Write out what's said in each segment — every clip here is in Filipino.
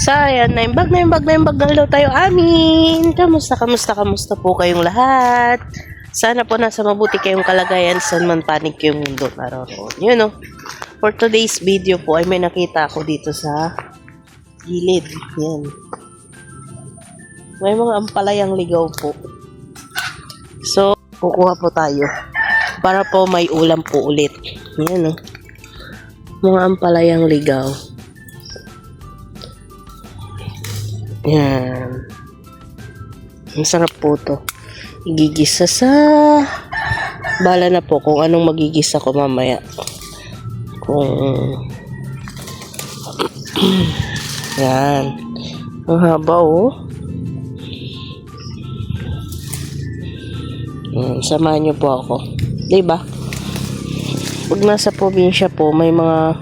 So, ayan, naimbag na daw tayo amin. Kamusta po kayong lahat? Sana po nasa mabuti kayong kalagayan saan man panig yung mundo naroon. Yun know, for today's video po ay may nakita ako dito sa gilid. Yan. May mga ampalayang ligaw po. So, kukuha po tayo. Para po may ulam po ulit. Yan no. Mga ampalayang ligaw. Yan. Ang sarap po to. Igigisa sa... Bala na po kung anong magigisa ko mamaya. Kung... Yan. Ang haba oh. Samahan niyo po ako. Diba? Pag nasa probinsya po, may mga...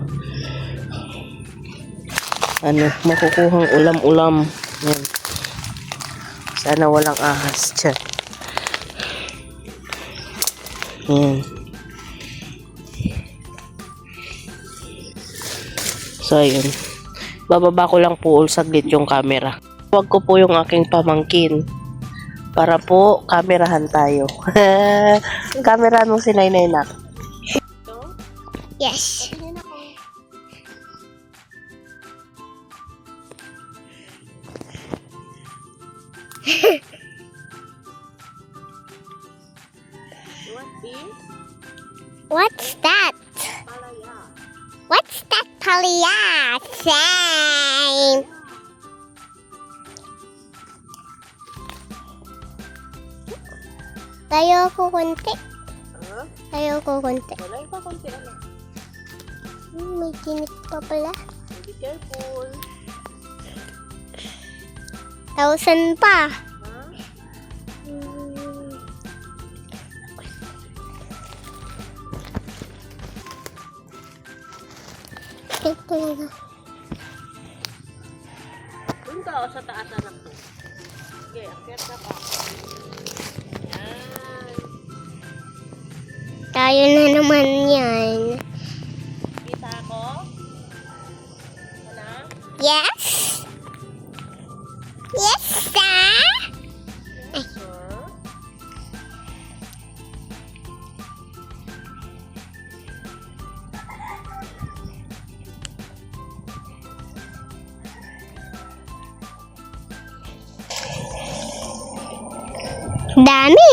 makukuhang ulam-ulam. Yan. Sana walang ahas dyan. Yan. So, ayun. Bababa ko lang po saglit yung camera. Huwag ko po yung aking pamangkin. Para po, kamerahan tayo. Kamerahan mo si Nainay Nak. Yes. What's that? What's that, Talia? Same. Tayo ko konti. Tayo ko konti. Wala pa konti ano. May tinik pa pala. Be careful. 1,000 pa. Ito na. Doon ka o sa taas anak to. Okay, akyat ka pa. Yan. Tayo na naman yan. Kita ako? Ano? Yes? Yes, sir? Sure. Dami.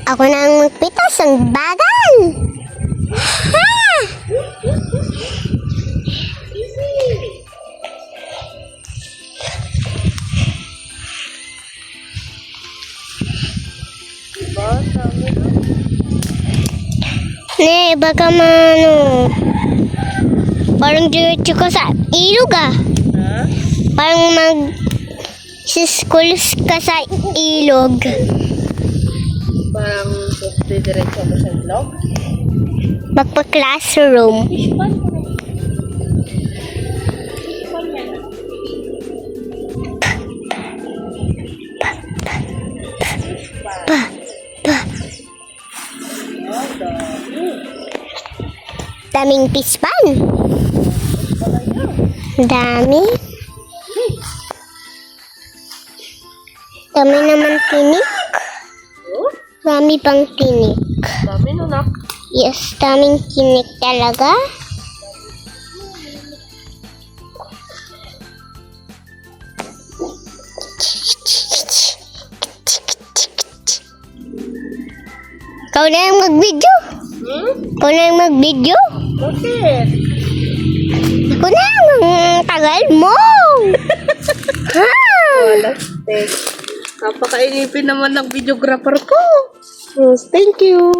Ako na ang magpitas ang bagal. Ha! Ne, baka parang diretso ka sa ilog ah. Ha? Parang mag-school ka sa ilog. Parang diretso ako sa vlog. Magpa-classroom. Daming pispan. Dami. Dami naman tinik. Dami pang tinik. Dami no nak. Yes, daming tinik talaga. Ikaw na yung mag-video. Ikaw na yung mag-video. Bakit? Ako na ang tagal mo. Ha? Walastek. Napakainipin naman ng videographer ko. Yes, thank you.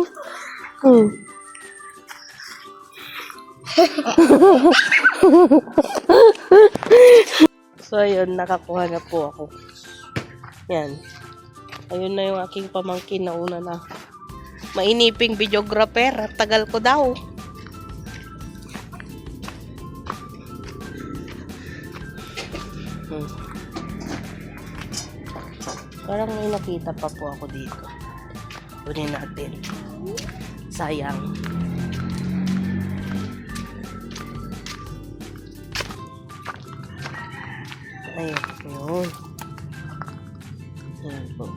So, ayun, nakakuha na po ako. Yan. Ayun na yung aking pamangkin na una na. Mainiping videographer. Tagal ko daw. Parang may nakita pa po ako dito. Kunin natin. Sayang. Ayun, yun. Ayun po.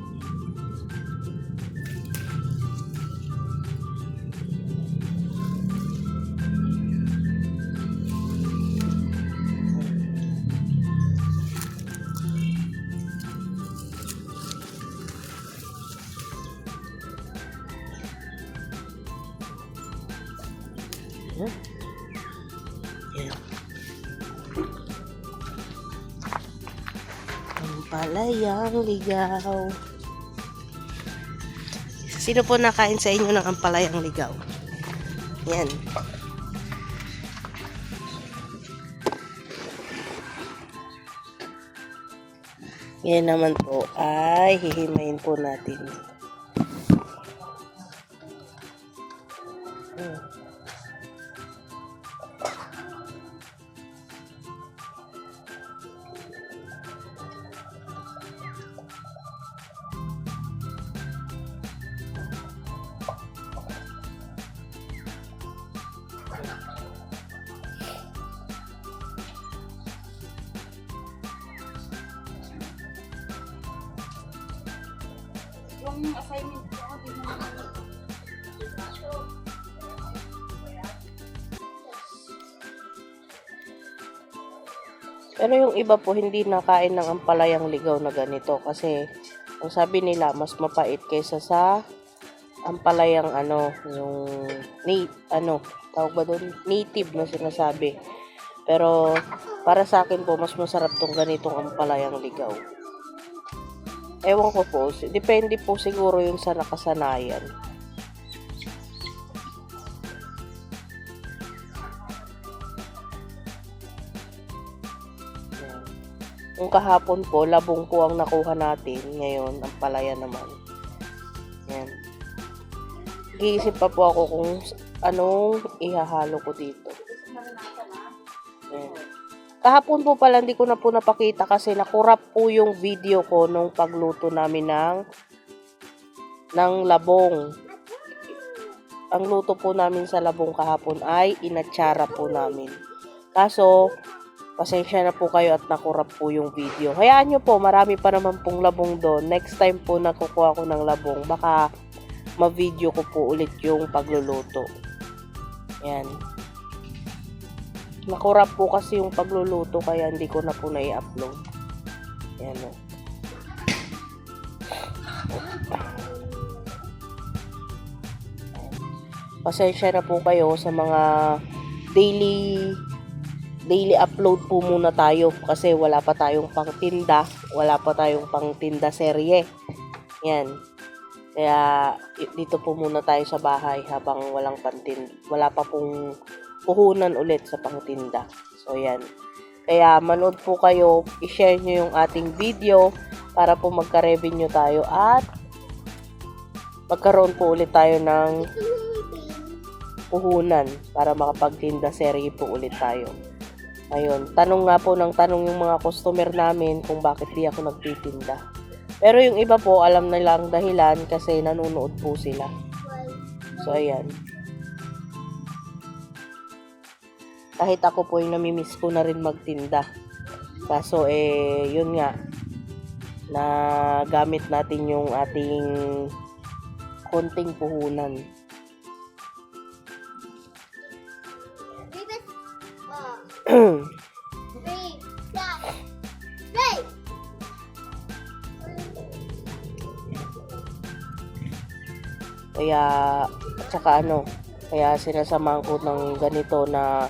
Ayun. Ayun. Ampalayang ligaw. Sino po nakain sa inyo ng ampalayang ligaw? Yan. Yan naman po ay hihimayin po natin. Yung assignment ko, di mo Pero yung iba po hindi nakain ng ampalayang ligaw na ganito kasi ang sabi nila mas mapait kaysa sa ampalayang yung tawag ba doon? Native na sinasabi. Pero para sa akin po mas masarap tong ganitong ampalayang ligaw. Ewan ko po, depende po siguro yung sa nakasanayan. Ayan. Yung kahapon po, labong po ang nakuha natin. Ngayon, ampalaya naman. Yan. Nag-iisip pa po ako kung anong ihahalo ko dito. Ayan. Kahapon po pala hindi ko na po napakita kasi nakurap po yung video ko nung pagluto namin ng labong. Ang luto po namin sa labong kahapon ay inatsara po namin. Kaso, pasensya na po kayo at nakurap po yung video. Hayaan nyo po, marami pa naman pong labong doon. Next time po nakukuha ko ng labong, baka ma-video ko po ulit yung pagluluto. Yan. Nakurap po kasi yung pagluluto kaya hindi ko na po na-i-upload. Yan o. Pasensya na po kayo sa mga daily upload po muna tayo kasi wala pa tayong pangtinda, wala pa tayong pangtinda serye. Yan. Kaya dito po muna tayo sa bahay habang wala pa pong puhunan ulit sa pangtinda. So, yan. Kaya, manood po kayo, i-share nyo yung ating video para po magka-revenue tayo at magkaroon po ulit tayo ng puhunan para makapagtinda serye po ulit tayo. Ayun, tanong nga po ng tanong yung mga customer namin kung bakit di ako nagtitinda. Pero yung iba po, alam na lang dahilan kasi nanonood po sila. So, ayan. Kahit ako po yung namimiss ko na rin magtinda. Kaso yun nga, na gamit natin yung ating konting puhunan. Kaya, at saka kaya sinasamahan ko ng ganito na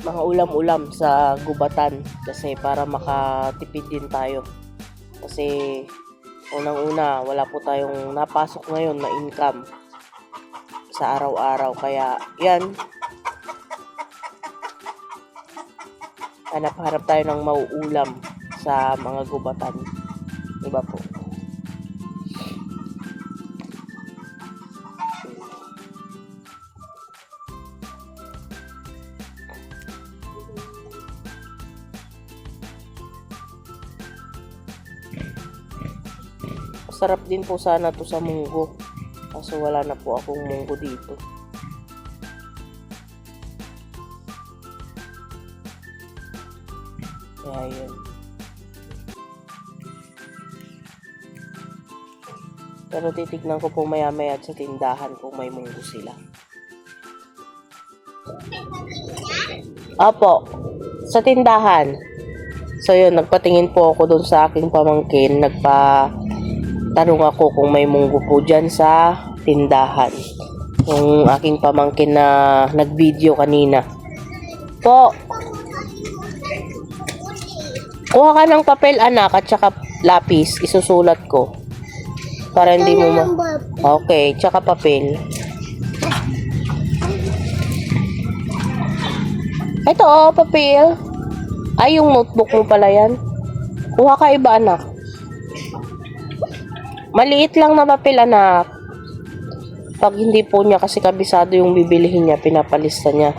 mga ulam-ulam sa gubatan kasi para makatipid din tayo. Kasi unang-una, wala po tayong napasok ngayon na income sa araw-araw. Kaya yan, hanap-hanap tayo ng mauulam sa mga gubatan. Diba po? Sarap din po sana to sa munggo. Kaso wala na po akong munggo dito. Ayun. Pero titignan ko po maya-maya sa tindahan kung may munggo sila. Opo, sa tindahan. So yun, nagpatingin po ako dun sa aking pamangkin. Nagpa-tanong ako kung may munggo po dyan sa tindahan. Yung aking pamangkin na nag-video kanina. Po, kuha ka ng papel anak at saka lapis. Isusulat ko. Para hindi mo Okay, tsaka papel. Ito oh, papel. Ay, yung notebook mo pala yan. Kuha ka iba anak. Maliit lang na papel anak. Pag hindi po niya kasi kabisado yung bibilihin niya, pinapalista niya.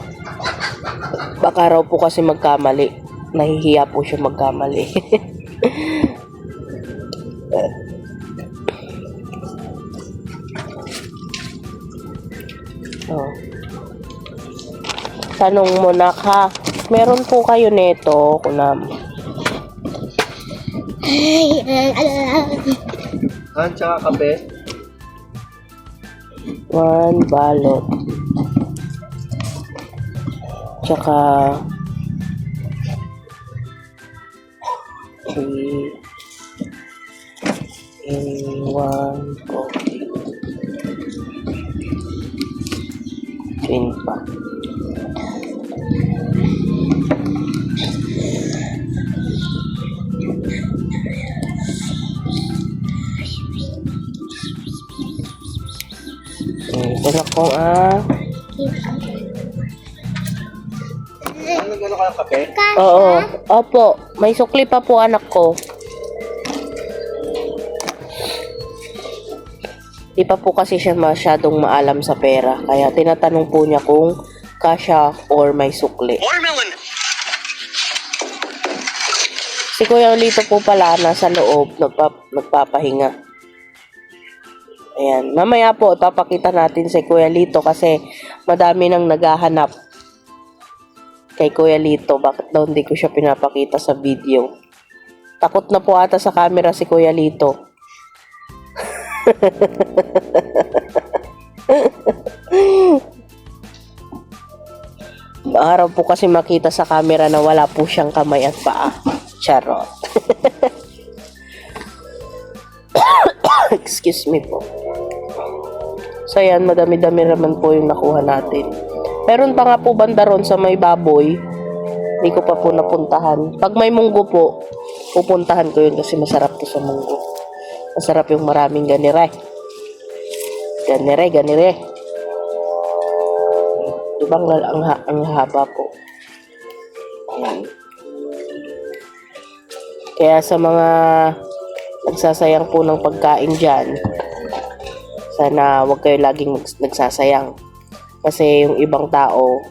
Baka raw po kasi magkamali. Nahihiya po siya magkamali. Oh. Tanong mo na ka. Meron po kayo neto, kunam. Tsaka kape. 1 balot. Tsaka 3 in 1 coffee. Twin pa. Ito na ko Ano ka ng kape? Oo. Opo. May sukli pa po anak ko. Di pa po kasi siya masyadong maalam sa pera. Kaya tinatanong po niya kung kasya or may sukli. Watermelon! Si Kuya Lito po pala nasa loob. Nagpapahinga. Ayan. Mamaya po ipapakita natin si Kuya Lito kasi madami nang naghahanap kay Kuya Lito. Bakit daw hindi ko siya pinapakita sa video? Takot na po ata sa camera si Kuya Lito. Araw po kasi makita sa camera na wala po siyang kamay at paa. Charot. Excuse me po. So yan, madami-dami naman po yung nakuha natin. Meron pa nga po banda ron sa may baboy. Hindi ko pa po napuntahan. Pag may munggo po, pupuntahan ko yun kasi masarap to sa munggo. Masarap yung maraming ganire. Ganire. Diba ang haba po. Ayan. Kaya sa mga nagsasayang po ng pagkain dyan, sana wag kayo laging nagsasayang. Kasi yung ibang tao,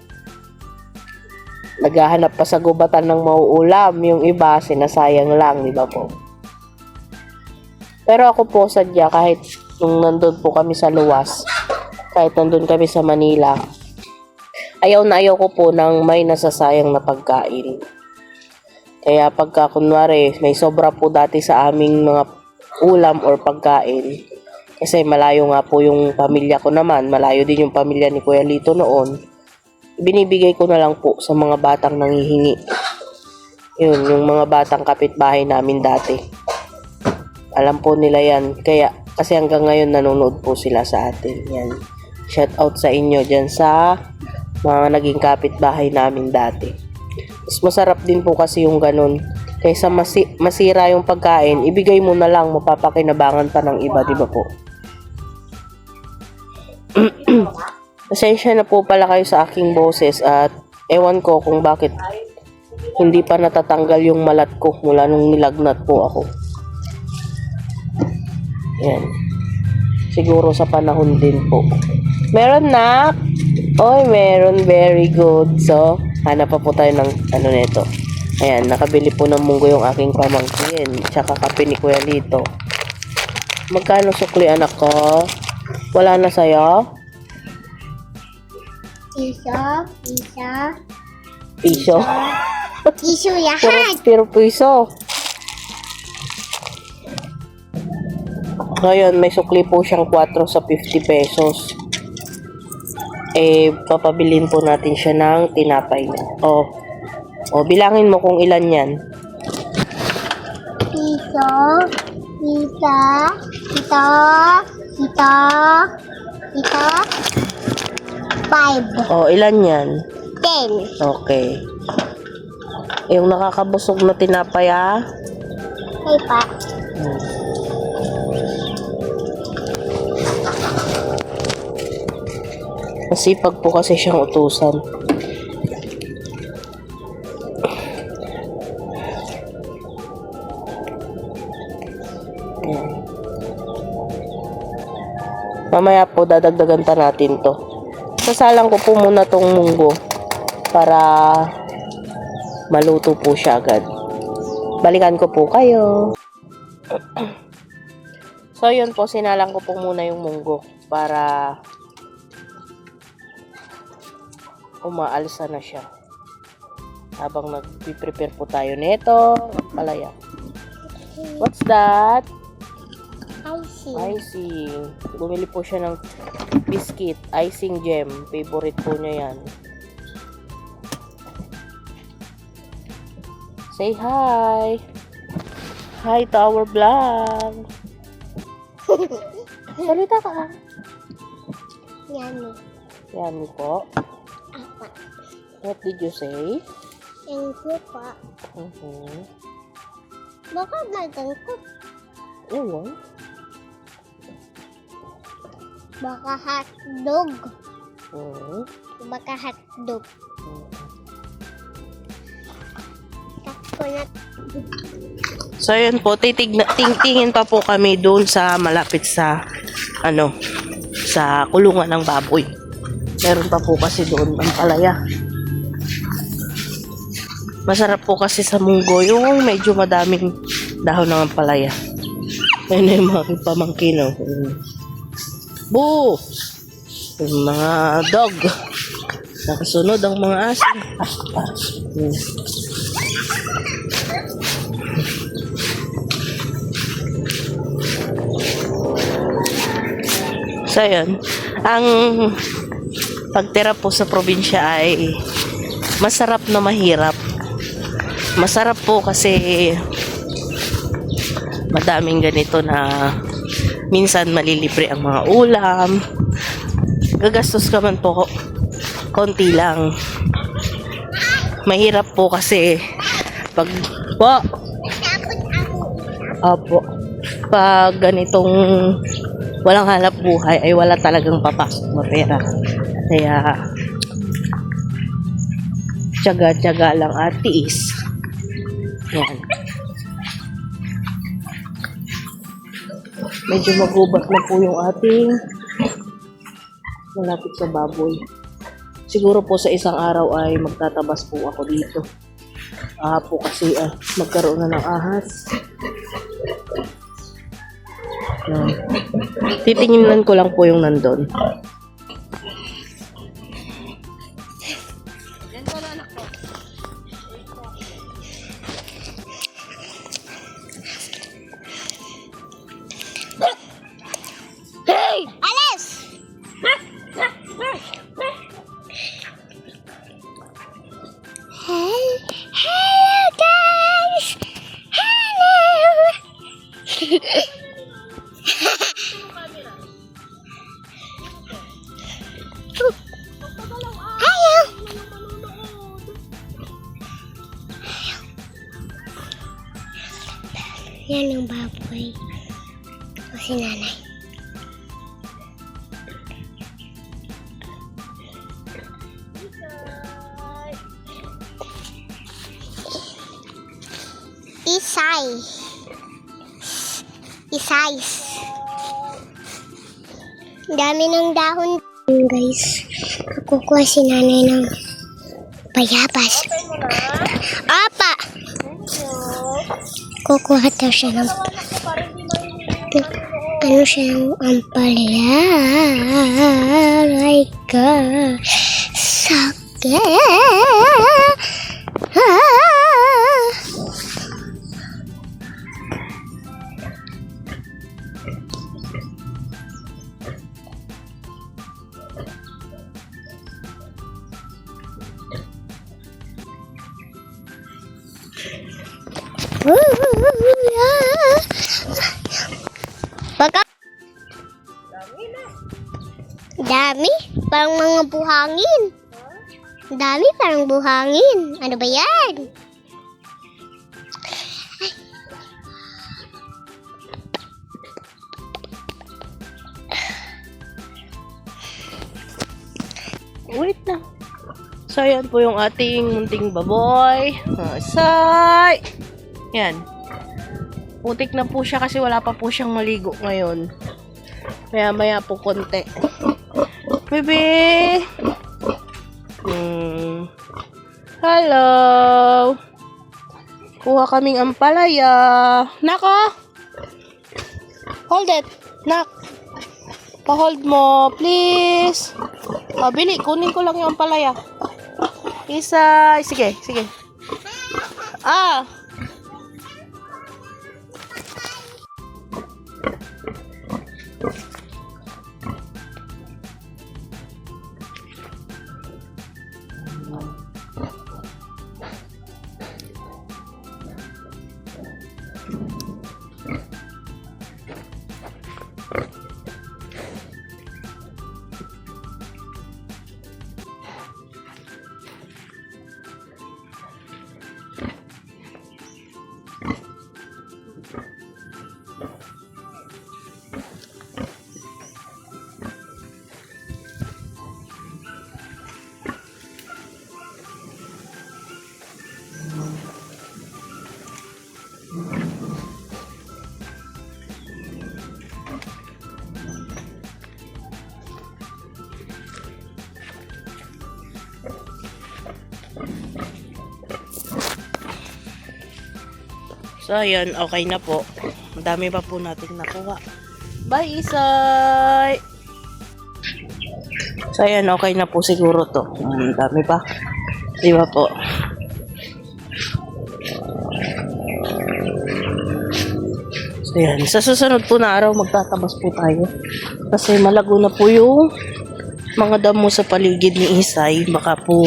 naghahanap pa sa gubatan ng mauulam. Yung iba, sinasayang lang, di ba po? Pero ako po sadya, kahit nung nandun po kami sa luwas, kahit nandun kami sa Manila, ayaw na ayaw ko po ng may nasasayang na pagkain. Kaya pagka kunwari, may sobra po dati sa aming mga ulam or pagkain, kasi malayo nga po yung pamilya ko naman, malayo din yung pamilya ni Kuya Lito noon, binibigay ko na lang po sa mga batang nanghihingi. Yun, yung mga batang kapitbahay namin dati. Alam po nila yan. Kaya, kasi hanggang ngayon nanonood po sila sa atin. Yan. Shout out sa inyo dyan sa mga naging kapitbahay namin dati. Mas masarap din po kasi yung ganun. Kaysa masira yung pagkain, ibigay mo na lang, mapapakinabangan pa ng iba, di ba po? Pasensya na po pala kayo sa aking boses at ewan ko kung bakit hindi pa natatanggal yung malat ko mula nung nilagnat po ako. Yan. Siguro sa panahon din po. Meron na? Oy, meron. Very good. So, hanap pa po tayo ng ano nito. Ayan, nakabili po ng munggo yung aking pamangkin. Tsaka kape ni Kuya Lito. Magkano sukli anak ko? Wala na sa'yo? Isa. Piso? Isu lahat. Pero piso. Ngayon, may sukli po siyang 4 sa 50 pesos. Papabilin po natin siya ng tinapay. Bilangin mo kung ilan yan. Piso. Pisa. Ito. Ito. Ito. 5. Ilan yan? 10. Okay. Yung nakakabusog na tinapay, Ay pa. Masipag po kasi siyang utusan. Ayan. Mamaya po dadagdagan pa natin to. Sasalang ko po muna tong munggo para maluto po siya agad. Balikan ko po kayo. So yun po, sinalang ko po muna yung munggo para umaalsa na siya. Habang nag-prepare po tayo nito, palaya. What's that? Icing. Bumili po siya ng biscuit, icing gem. Favorite po niya yan. Say hi. Hi to our vlog. Salita ka. Yan. Yan po. Apa. What did you say? Thank you po. Baka nagangkot. Ewan. Baka hotdog. Baka hotdog. Takpo na. So yun po, tingin pa po kami doon sa malapit sa sa kulungan ng baboy. Meron pa po kasi doon ang palaya. Masarap po kasi sa munggo yung medyo madaming dahon ng palaya. Ayun na yung mga pamangkin. Boo! Yung mga dog. Nakasunod ang mga aso. So yun, ang pagtira po sa probinsya ay masarap na mahirap. Masarap po kasi madaming ganito na minsan malilibre ang mga ulam. Gagastos ka man po konti lang. Mahirap po kasi pag pag ganitong walang hanap buhay ay wala talagang papasok na pera. Kaya tiyaga-tiyaga lang at tiis. Yan. Medyo magubat na po yung ating malapit sa baboy. Siguro po sa isang araw ay magtatabas po ako dito. Po kasi magkaroon na ng ahas. Yan. Titinginan ko lang po yung nandun. Alis! Hello guys! Hello! Yan ang baboy. O si nanay. Isay. Ang dami ng dahon. Guys, kukuha si nanay ng bayabas. Apa! Kukuha daw siya ng siyang ampalaya. Aray ka. Sakit. Baka dami, parang mga buhangin. Dami, parang buhangin. Ano ba yan? Wait na. So, yan po yung ating munting baboy. Say! Yan. Putik na po siya kasi wala pa po siyang maligo ngayon. Maya-maya po konti. Baby! Hello! Kuha kaming ampalaya. Nako! Hold it! Nak! Pa-hold mo, please! Bili, kunin ko lang yung ampalaya. Isa, sige, sige. Ah! So, ayan, okay na po. Madami pa po natin nakuha. Bye, Isay! So, ayan, okay na po siguro to. Dami pa. Di ba po? So, ayan. Sa susunod po na araw, magtatabas po tayo. Kasi malago na po yung mga damo sa paligid ni Isay. Baka po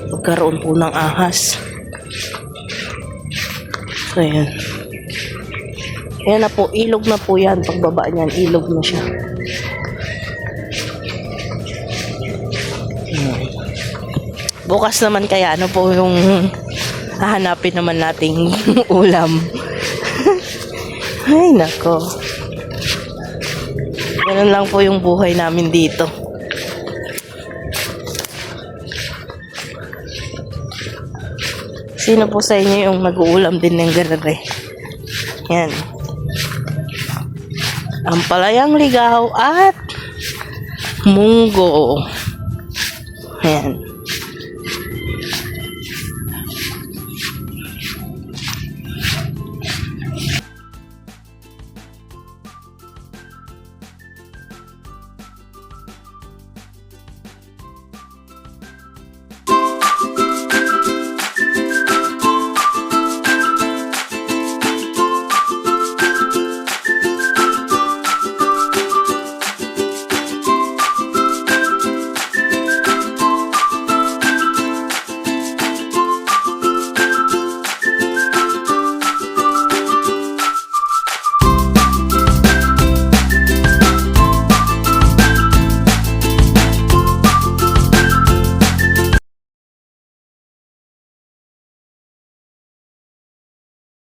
magkaroon po ng ahas. So, ayan. Ayan na po, ilog na po yan. Pagbaba niyan, ilog na siya. Bukas naman kaya, ano po yung hahanapin naman nating ulam. Ay, nako. Ganun lang po yung buhay namin dito. Sino po sa inyo yung nag-uulam din ng garere? Yan. Ampalayang ligaw at munggo. Yan.